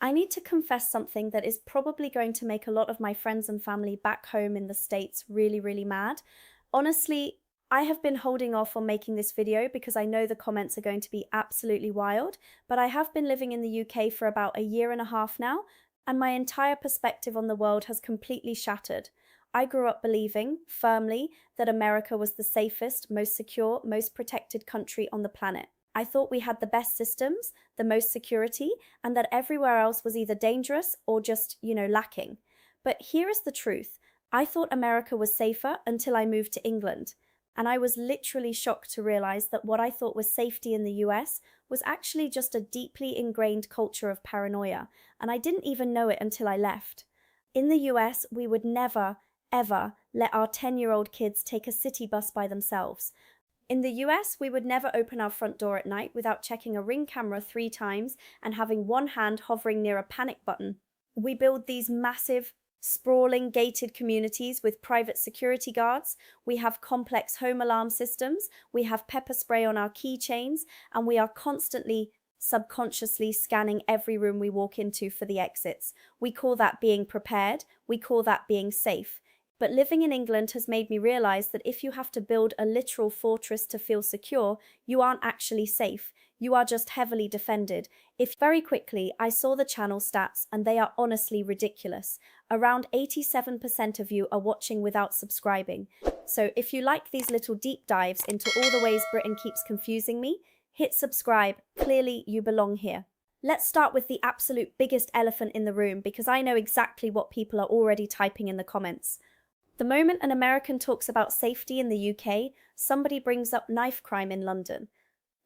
I need to confess something that is probably going to make a lot of my friends and family back home in the States really, really mad. Honestly, I have been holding off on making this video because I know the comments are going to be absolutely wild, but I have been living in the UK for about a year and a half now, and my entire perspective on the world has completely shattered. I grew up believing, firmly, that America was the safest, most secure, most protected country on the planet. I thought we had the best systems, the most security, and that everywhere else was either dangerous or just, lacking. But here is the truth. I thought America was safer until I moved to England. And I was literally shocked to realize that what I thought was safety in the US was actually just a deeply ingrained culture of paranoia, and I didn't even know it until I left. In the US, we would never, ever let our 10-year-old kids take a city bus by themselves. In the US, we would never open our front door at night without checking a Ring camera 3 times and having one hand hovering near a panic button. We build these massive, sprawling, gated communities with private security guards. We have complex home alarm systems. We have pepper spray on our keychains, and we are constantly, subconsciously scanning every room we walk into for the exits. We call that being prepared. We call that being safe. But living in England has made me realize that if you have to build a literal fortress to feel secure, you aren't actually safe. You are just heavily defended. If very quickly, I saw the channel stats and they are honestly ridiculous. Around 87% of you are watching without subscribing. So if you like these little deep dives into all the ways Britain keeps confusing me, hit subscribe. Clearly, you belong here. Let's start with the absolute biggest elephant in the room because I know exactly what people are already typing in the comments. The moment an American talks about safety in the UK, somebody brings up knife crime in London.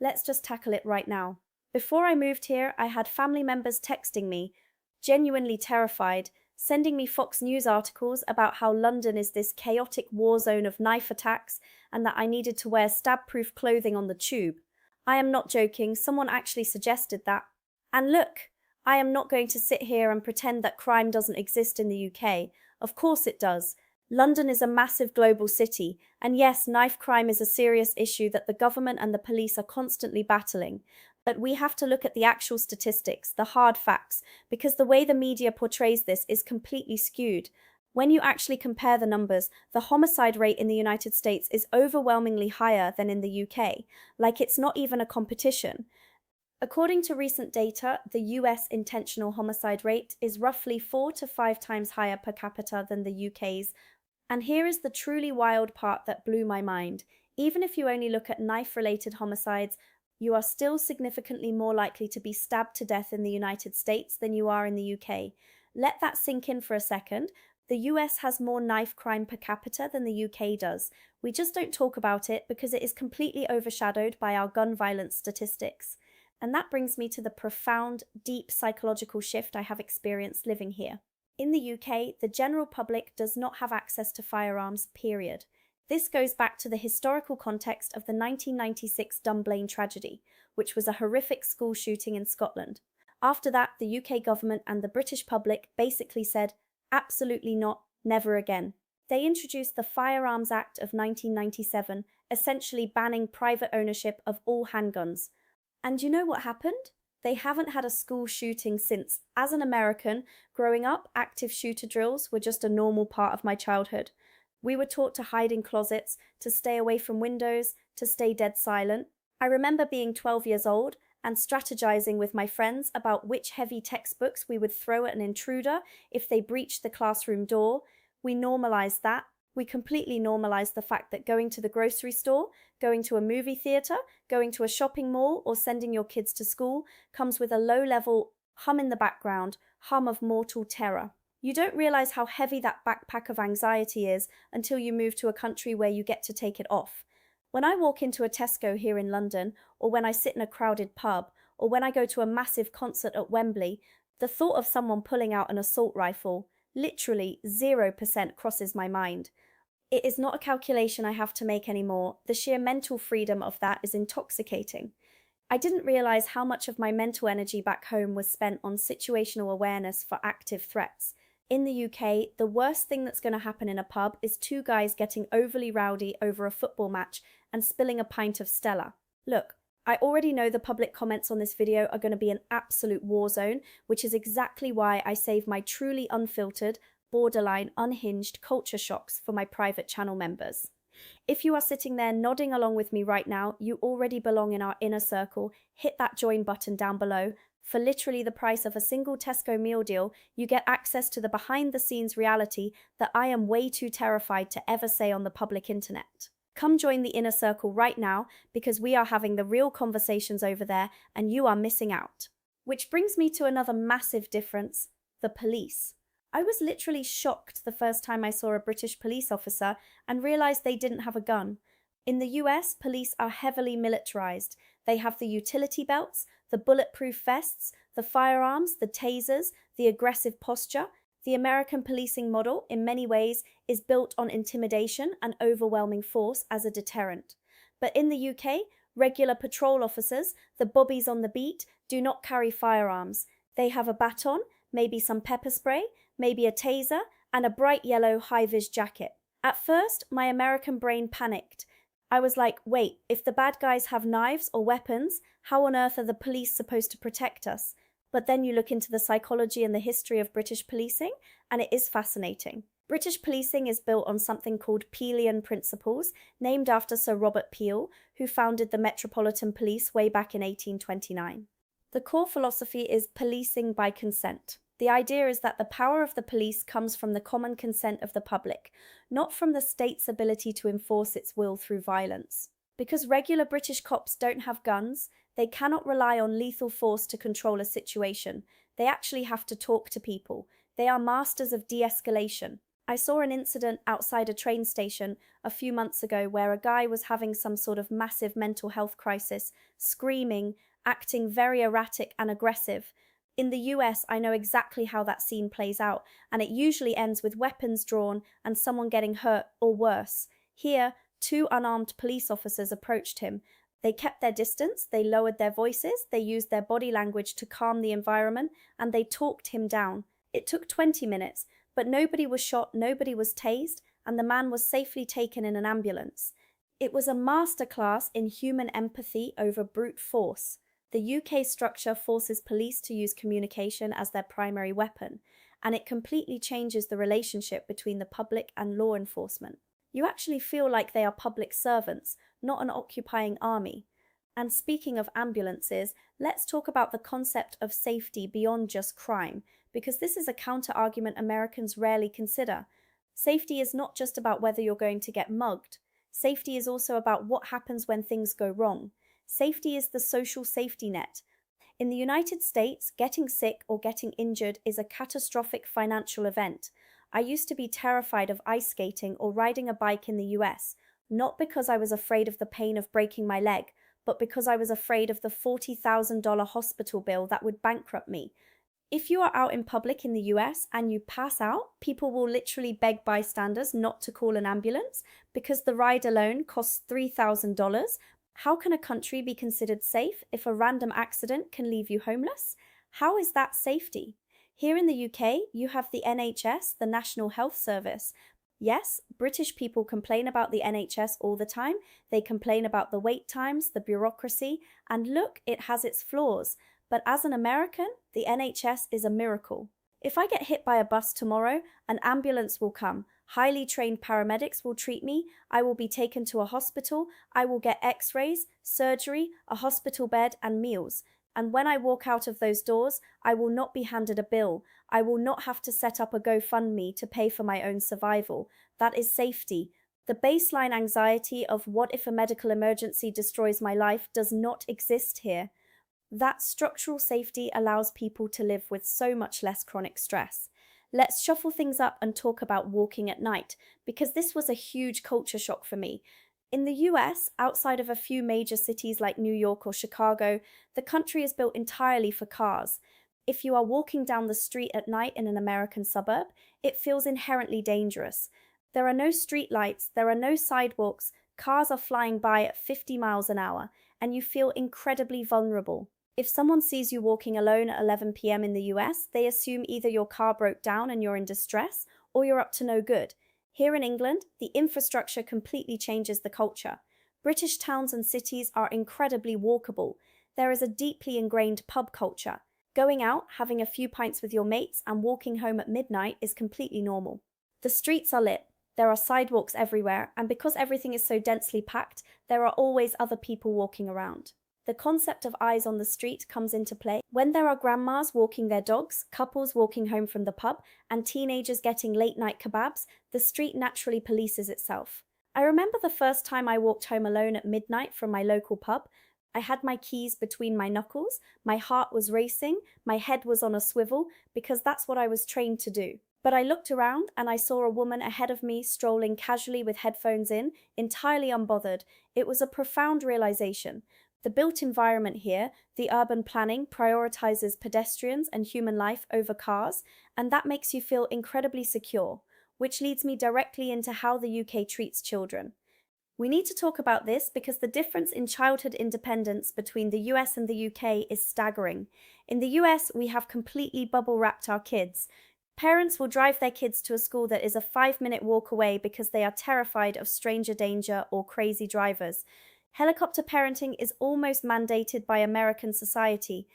Let's just tackle it right now. Before I moved here, I had family members texting me, genuinely terrified, sending me Fox News articles about how London is this chaotic war zone of knife attacks and that I needed to wear stab-proof clothing on the tube. I am not joking, someone actually suggested that. And look, I am not going to sit here and pretend that crime doesn't exist in the UK. Of course it does. London is a massive global city, and yes, knife crime is a serious issue that the government and the police are constantly battling. But we have to look at the actual statistics, the hard facts, because the way the media portrays this is completely skewed. When you actually compare the numbers, the homicide rate in the United States is overwhelmingly higher than in the UK, like it's not even a competition. According to recent data, the US intentional homicide rate is roughly 4 to 5 times higher per capita than the UK's. And here is the truly wild part that blew my mind. Even if you only look at knife-related homicides, you are still significantly more likely to be stabbed to death in the United States than you are in the UK. Let that sink in for a second. The US has more knife crime per capita than the UK does. We just don't talk about it because it is completely overshadowed by our gun violence statistics. And that brings me to the profound, deep psychological shift I have experienced living here. In the UK, the general public does not have access to firearms, period. This goes back to the historical context of the 1996 Dunblane tragedy, which was a horrific school shooting in Scotland. After that, the UK government and the British public basically said, absolutely not, never again. They introduced the Firearms Act of 1997, essentially banning private ownership of all handguns. And you know what happened? They haven't had a school shooting since. As an American, growing up, active shooter drills were just a normal part of my childhood. We were taught to hide in closets, to stay away from windows, to stay dead silent. I remember being 12 years old and strategizing with my friends about which heavy textbooks we would throw at an intruder if they breached the classroom door. We normalized that. We completely normalized the fact that going to the grocery store, going to a movie theater, going to a shopping mall, or sending your kids to school comes with a low-level hum in the background, hum of mortal terror. You don't realize how heavy that backpack of anxiety is until you move to a country where you get to take it off. When I walk into a Tesco here in London, or when I sit in a crowded pub, or when I go to a massive concert at Wembley, the thought of someone pulling out an assault rifle, literally 0% crosses my mind. It is not a calculation I have to make anymore. The sheer mental freedom of that is intoxicating. I didn't realize how much of my mental energy back home was spent on situational awareness for active threats. In the UK, the worst thing that's going to happen in a pub is 2 guys getting overly rowdy over a football match and spilling a pint of Stella. Look, I already know the public comments on this video are going to be an absolute war zone, which is exactly why I save my truly unfiltered, borderline unhinged culture shocks for my private channel members. If you are sitting there nodding along with me right now, you already belong in our inner circle. Hit that join button down below. For literally the price of a single Tesco meal deal, you get access to the behind-the-scenes reality that I am way too terrified to ever say on the public internet. Come join the inner circle right now, because we are having the real conversations over there and you are missing out. Which brings me to another massive difference: the police. I was literally shocked the first time I saw a British police officer and realized they didn't have a gun. In the US, police are heavily militarized. They have the utility belts, the bulletproof vests, the firearms, the tasers, the aggressive posture. The American policing model, in many ways, is built on intimidation and overwhelming force as a deterrent. But in the UK, regular patrol officers, the bobbies on the beat, do not carry firearms. They have a baton, maybe some pepper spray, maybe a taser, and a bright yellow high-vis jacket. At first, my American brain panicked. I was like, wait, if the bad guys have knives or weapons, how on earth are the police supposed to protect us? But then you look into the psychology and the history of British policing, and it is fascinating. British policing is built on something called Peelian principles, named after Sir Robert Peel, who founded the Metropolitan Police way back in 1829. The core philosophy is policing by consent. The idea is that the power of the police comes from the common consent of the public, not from the state's ability to enforce its will through violence. Because regular British cops don't have guns, they cannot rely on lethal force to control a situation. They actually have to talk to people. They are masters of de-escalation. I saw an incident outside a train station a few months ago where a guy was having some sort of massive mental health crisis, screaming, acting very erratic and aggressive. In the US, I know exactly how that scene plays out, and it usually ends with weapons drawn and someone getting hurt or worse. Here, two unarmed police officers approached him. They kept their distance, they lowered their voices, they used their body language to calm the environment, and they talked him down. It took 20 minutes, but nobody was shot, nobody was tased, and the man was safely taken in an ambulance. It was a masterclass in human empathy over brute force. The UK structure forces police to use communication as their primary weapon, and it completely changes the relationship between the public and law enforcement. You actually feel like they are public servants, not an occupying army. And speaking of ambulances, let's talk about the concept of safety beyond just crime, because this is a counter-argument Americans rarely consider. Safety is not just about whether you're going to get mugged. Safety is also about what happens when things go wrong. Safety is the social safety net. In the United States, getting sick or getting injured is a catastrophic financial event. I used to be terrified of ice skating or riding a bike in the US, not because I was afraid of the pain of breaking my leg, but because I was afraid of the $40,000 hospital bill that would bankrupt me. If you are out in public in the US and you pass out, people will literally beg bystanders not to call an ambulance because the ride alone costs $3,000. How can a country be considered safe if a random accident can leave you homeless? How is that safety? Here in the UK, you have the NHS, the National Health Service. Yes, British people complain about the NHS all the time. They complain about the wait times, the bureaucracy, and look, it has its flaws. But as an American, the NHS is a miracle. If I get hit by a bus tomorrow, an ambulance will come. Highly trained paramedics will treat me. I will be taken to a hospital. I will get x-rays, surgery, a hospital bed, and meals. And when I walk out of those doors, I will not be handed a bill. I will not have to set up a GoFundMe to pay for my own survival. That is safety. The baseline anxiety of what if a medical emergency destroys my life does not exist here. That structural safety allows people to live with so much less chronic stress. Let's shuffle things up and talk about walking at night, because this was a huge culture shock for me. In the US, outside of a few major cities like New York or Chicago, the country is built entirely for cars. If you are walking down the street at night in an American suburb, it feels inherently dangerous. There are no street lights, there are no sidewalks, cars are flying by at 50 miles an hour, and you feel incredibly vulnerable. If someone sees you walking alone at 11 p.m. in the US, they assume either your car broke down and you're in distress, or you're up to no good. Here in England, the infrastructure completely changes the culture. British towns and cities are incredibly walkable. There is a deeply ingrained pub culture. Going out, having a few pints with your mates, and walking home at midnight is completely normal. The streets are lit, there are sidewalks everywhere, and because everything is so densely packed, there are always other people walking around. The concept of eyes on the street comes into play when there are grandmas walking their dogs, couples walking home from the pub, and teenagers getting late-night kebabs. The street naturally polices itself. I remember the first time I walked home alone at midnight from my local pub. I had my keys between my knuckles, my heart was racing, my head was on a swivel, because that's what I was trained to do. But I looked around and I saw a woman ahead of me strolling casually with headphones in, entirely unbothered. It was a profound realization. The built environment here, the urban planning, prioritizes pedestrians and human life over cars, and that makes you feel incredibly secure, which leads me directly into how the UK treats children. We need to talk about this because the difference in childhood independence between the US and the UK is staggering. In the US, we have completely bubble-wrapped our kids. Parents will drive their kids to a school that is a 5-minute walk away because they are terrified of stranger danger or crazy drivers. Helicopter parenting is almost mandated by American society.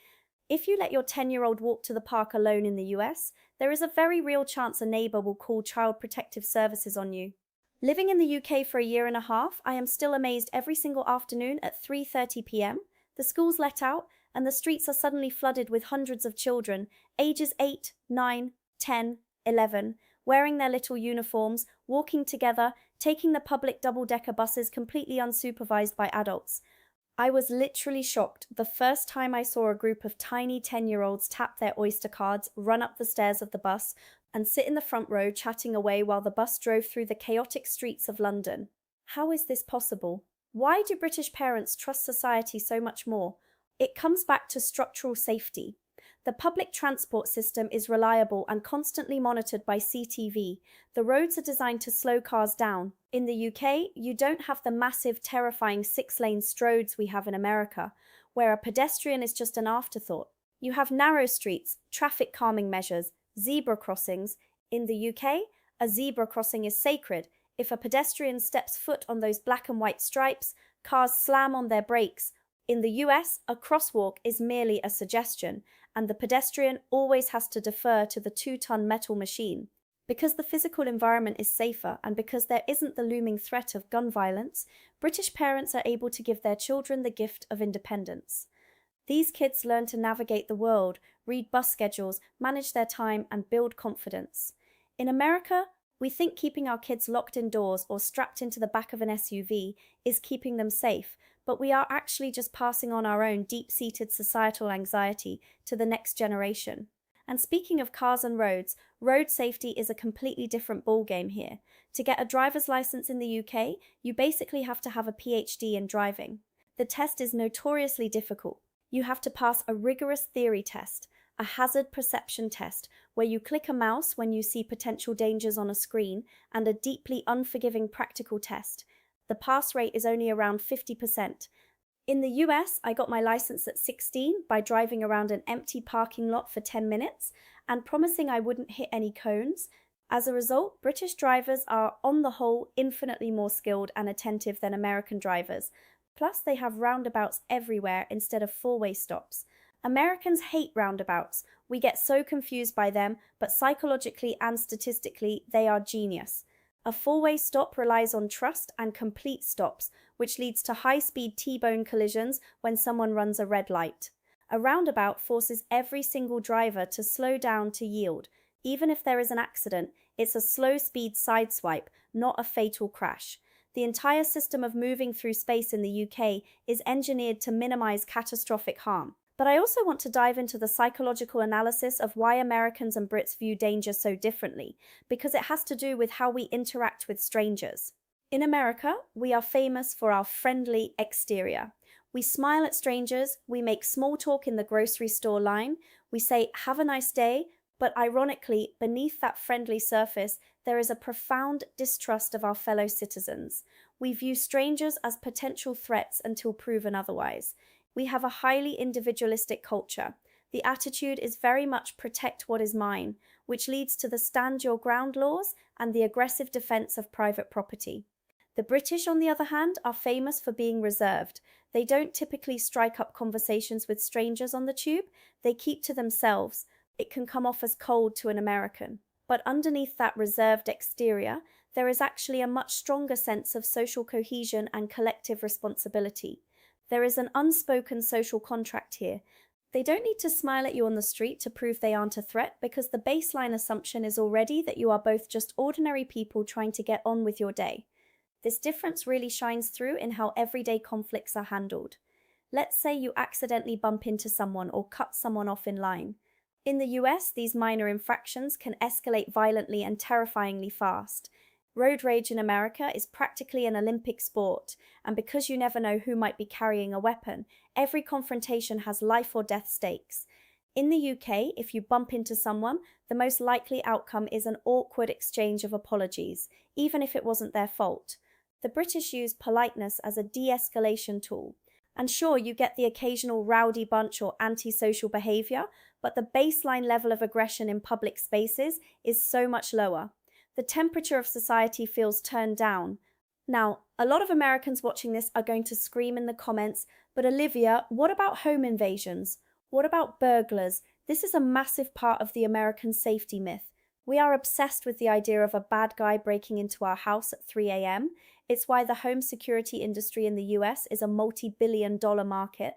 If you let your 10-year-old walk to the park alone in the US, there is a very real chance a neighbor will call Child Protective Services on you. Living in the UK for a year and a half, I am still amazed every single afternoon at 3:30 p.m. The schools let out, and the streets are suddenly flooded with hundreds of children, ages 8, 9, 10, 11, wearing their little uniforms, walking together, taking the public double-decker buses completely unsupervised by adults. I was literally shocked the first time I saw a group of tiny 10-year-olds tap their Oyster cards, run up the stairs of the bus, and sit in the front row chatting away while the bus drove through the chaotic streets of London. How is this possible? Why do British parents trust society so much more? It comes back to structural safety. The public transport system is reliable and constantly monitored by CTV. The roads are designed to slow cars down. In the UK, you don't have the massive, terrifying 6-lane stroads we have in America, where a pedestrian is just an afterthought. You have narrow streets, traffic calming measures, zebra crossings. In the UK, a zebra crossing is sacred. If a pedestrian steps foot on those black and white stripes, cars slam on their brakes. In the US, a crosswalk is merely a suggestion, and the pedestrian always has to defer to the 2-ton metal machine. Because the physical environment is safer and because there isn't the looming threat of gun violence, British parents are able to give their children the gift of independence. These kids learn to navigate the world, read bus schedules, manage their time, and build confidence. In America, we think keeping our kids locked indoors or strapped into the back of an SUV is keeping them safe, but we are actually just passing on our own deep-seated societal anxiety to the next generation. And speaking of cars and roads, road safety is a completely different ballgame here. To get a driver's license in the UK, you basically have to have a PhD in driving. The test is notoriously difficult. You have to pass a rigorous theory test, a hazard perception test, where you click a mouse when you see potential dangers on a screen, and a deeply unforgiving practical test. The pass rate is only around 50%. In the US, I got my license at 16 by driving around an empty parking lot for 10 minutes and promising I wouldn't hit any cones. As a result, British drivers are, on the whole, infinitely more skilled and attentive than American drivers. Plus, they have roundabouts everywhere instead of four-way stops. Americans hate roundabouts. We get so confused by them, but psychologically and statistically, they are genius. A four-way stop relies on trust and complete stops, which leads to high-speed T-bone collisions when someone runs a red light. A roundabout forces every single driver to slow down to yield. Even if there is an accident, it's a slow-speed sideswipe, not a fatal crash. The entire system of moving through space in the UK is engineered to minimize catastrophic harm. But I also want to dive into the psychological analysis of why Americans and Brits view danger so differently, because it has to do with how we interact with strangers. In America, we are famous for our friendly exterior. We smile at strangers, we make small talk in the grocery store line, we say, "Have a nice day," but ironically, beneath that friendly surface, there is a profound distrust of our fellow citizens. We view strangers as potential threats until proven otherwise. We have a highly individualistic culture. The attitude is very much protect what is mine, which leads to the stand your ground laws and the aggressive defense of private property. The British, on the other hand, are famous for being reserved. They don't typically strike up conversations with strangers on the tube, they keep to themselves. It can come off as cold to an American. But underneath that reserved exterior, there is actually a much stronger sense of social cohesion and collective responsibility. There is an unspoken social contract here. They don't need to smile at you on the street to prove they aren't a threat because the baseline assumption is already that you are both just ordinary people trying to get on with your day. This difference really shines through in how everyday conflicts are handled. Let's say you accidentally bump into someone or cut someone off in line. In the US, these minor infractions can escalate violently and terrifyingly fast. Road rage in America is practically an Olympic sport, and because you never know who might be carrying a weapon, every confrontation has life or death stakes. In the UK, if you bump into someone, the most likely outcome is an awkward exchange of apologies, even if it wasn't their fault. The British use politeness as a de-escalation tool. And sure, you get the occasional rowdy bunch or antisocial behavior, but the baseline level of aggression in public spaces is so much lower. The temperature of society feels turned down. Now, a lot of Americans watching this are going to scream in the comments, but Olivia, what about home invasions? What about burglars? This is a massive part of the American safety myth. We are obsessed with the idea of a bad guy breaking into our house at 3 a.m. It's why the home security industry in the US is a multi-billion-dollar market.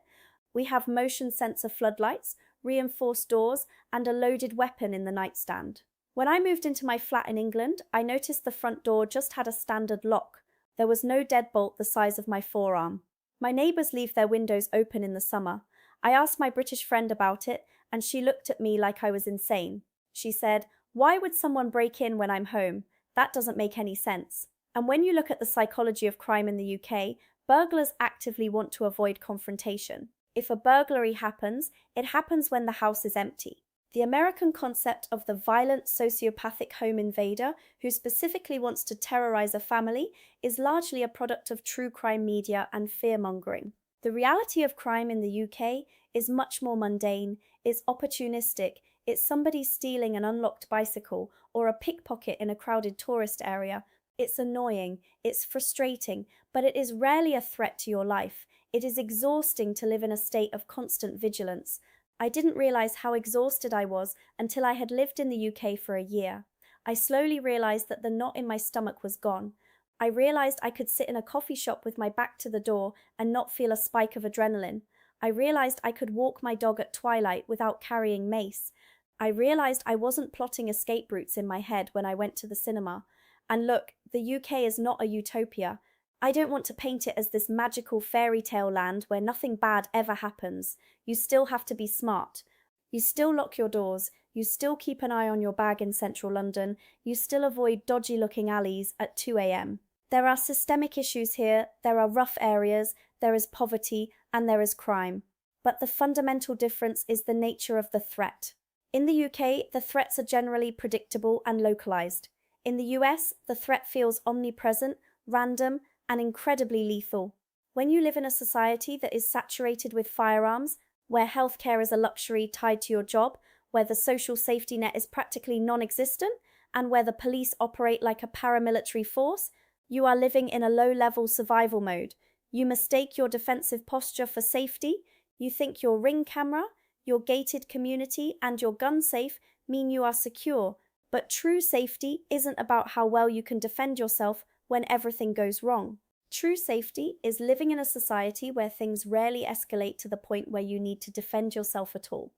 We have motion sensor floodlights, reinforced doors, and a loaded weapon in the nightstand. When I moved into my flat in England, I noticed the front door just had a standard lock. There was no deadbolt the size of my forearm. My neighbours leave their windows open in the summer. I asked my British friend about it, and she looked at me like I was insane. She said, "Why would someone break in when I'm home? That doesn't make any sense." And when you look at the psychology of crime in the UK, burglars actively want to avoid confrontation. If a burglary happens, it happens when the house is empty. The American concept of the violent sociopathic home invader who specifically wants to terrorize a family is largely a product of true crime media and fear-mongering. The reality of crime in the UK is much more mundane, it's opportunistic, it's somebody stealing an unlocked bicycle or a pickpocket in a crowded tourist area. It's annoying, it's frustrating, but it is rarely a threat to your life. It is exhausting to live in a state of constant vigilance. I didn't realize how exhausted I was until I had lived in the UK for a year. I slowly realized that the knot in my stomach was gone. I realized I could sit in a coffee shop with my back to the door and not feel a spike of adrenaline. I realized I could walk my dog at twilight without carrying mace. I realized I wasn't plotting escape routes in my head when I went to the cinema. And look, the UK is not a utopia. I don't want to paint it as this magical fairy tale land where nothing bad ever happens. You still have to be smart. You still lock your doors. You still keep an eye on your bag in central London. You still avoid dodgy-looking alleys at 2 a.m. There are systemic issues here, there are rough areas, there is poverty, and there is crime. But the fundamental difference is the nature of the threat. In the UK, the threats are generally predictable and localized. In the US, the threat feels omnipresent, random, and incredibly lethal. When you live in a society that is saturated with firearms, where healthcare is a luxury tied to your job, where the social safety net is practically non-existent, and where the police operate like a paramilitary force, you are living in a low-level survival mode. You mistake your defensive posture for safety. You think your Ring camera, your gated community, and your gun safe mean you are secure. But true safety isn't about how well you can defend yourself when everything goes wrong. True safety is living in a society where things rarely escalate to the point where you need to defend yourself at all.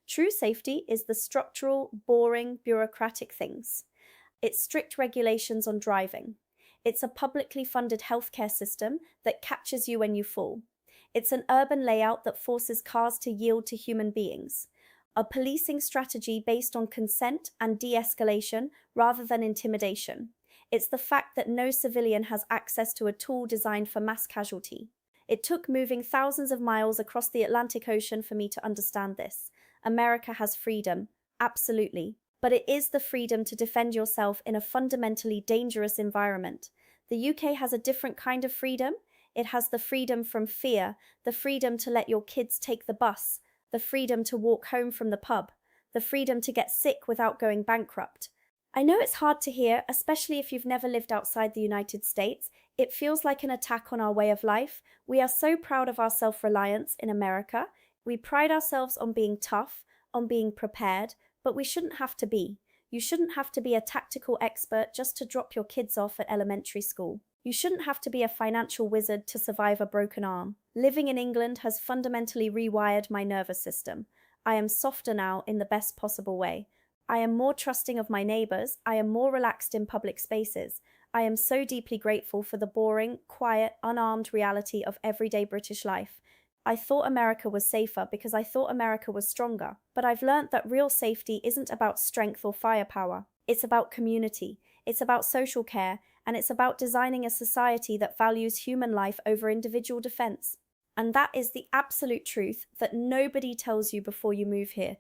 True safety is the structural, boring, bureaucratic things. It's strict regulations on driving. It's a publicly funded healthcare system that catches you when you fall. It's an urban layout that forces cars to yield to human beings. A policing strategy based on consent and de-escalation rather than intimidation. It's the fact that no civilian has access to a tool designed for mass casualty. It took moving thousands of miles across the Atlantic Ocean for me to understand this. America has freedom, absolutely. But it is the freedom to defend yourself in a fundamentally dangerous environment. The UK has a different kind of freedom. It has the freedom from fear, the freedom to let your kids take the bus, the freedom to walk home from the pub, the freedom to get sick without going bankrupt. I know it's hard to hear, especially if you've never lived outside the United States. It feels like an attack on our way of life. We are so proud of our self reliance in America. We pride ourselves on being tough, on being prepared, but we shouldn't have to be. You shouldn't have to be a tactical expert just to drop your kids off at elementary school. You shouldn't have to be a financial wizard to survive a broken arm. Living in England has fundamentally rewired my nervous system. I am softer now in the best possible way. I am more trusting of my neighbors. I am more relaxed in public spaces. I am so deeply grateful for the boring, quiet, unarmed reality of everyday British life. I thought America was safer because I thought America was stronger, but I've learnt that real safety isn't about strength or firepower. It's about community, it's about social care, and it's about designing a society that values human life over individual defense. And that is the absolute truth that nobody tells you before you move here.